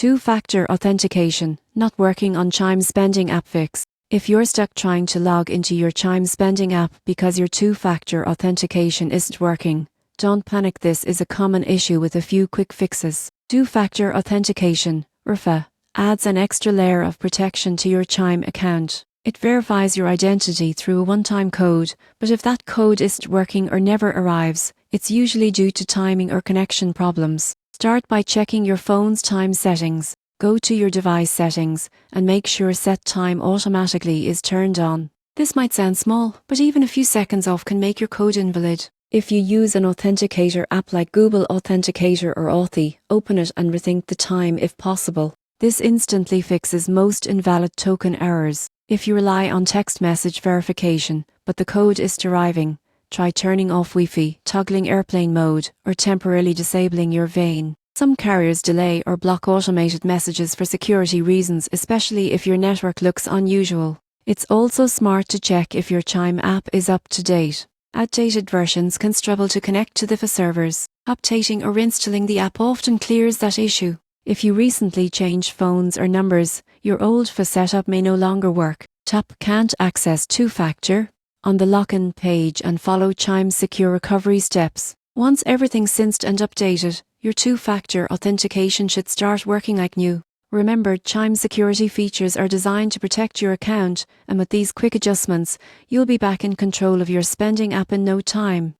Two-factor authentication, not working on Chime Spending App Fix. If you're stuck trying to log into your Chime Spending app because your two-factor authentication isn't working, don't panic. This is a common issue with a few quick fixes. Two-factor authentication, RFA, adds an extra layer of protection to your Chime account. It verifies your identity through a one-time code, but if that code isn't working or never arrives, it's usually due to timing or connection problems. Start by checking your phone's time settings. Go to your device settings and make sure Set Time Automatically is turned on. This might sound small, but even a few seconds off can make your code invalid. If you use an authenticator app like Google Authenticator or Authy, open it and rethink the time if possible. This instantly fixes most invalid token errors. If you rely on text message verification, but the code isn't arriving, try turning off Wi-Fi, toggling airplane mode, or temporarily disabling your VPN. Some carriers delay or block automated messages for security reasons, especially if your network looks unusual. It's also smart to check if your Chime app is up to date. Outdated versions can struggle to connect to the servers. Updating or reinstalling the app often clears that issue. If you recently changed phones or numbers, your old setup may no longer work. Tap Can't Access Two-Factor on the login page and follow Chime's secure recovery steps. Once everything's synced and updated, your two-factor authentication should start working like new. Remember, Chime security features are designed to protect your account, and with these quick adjustments, you'll be back in control of your spending app in no time.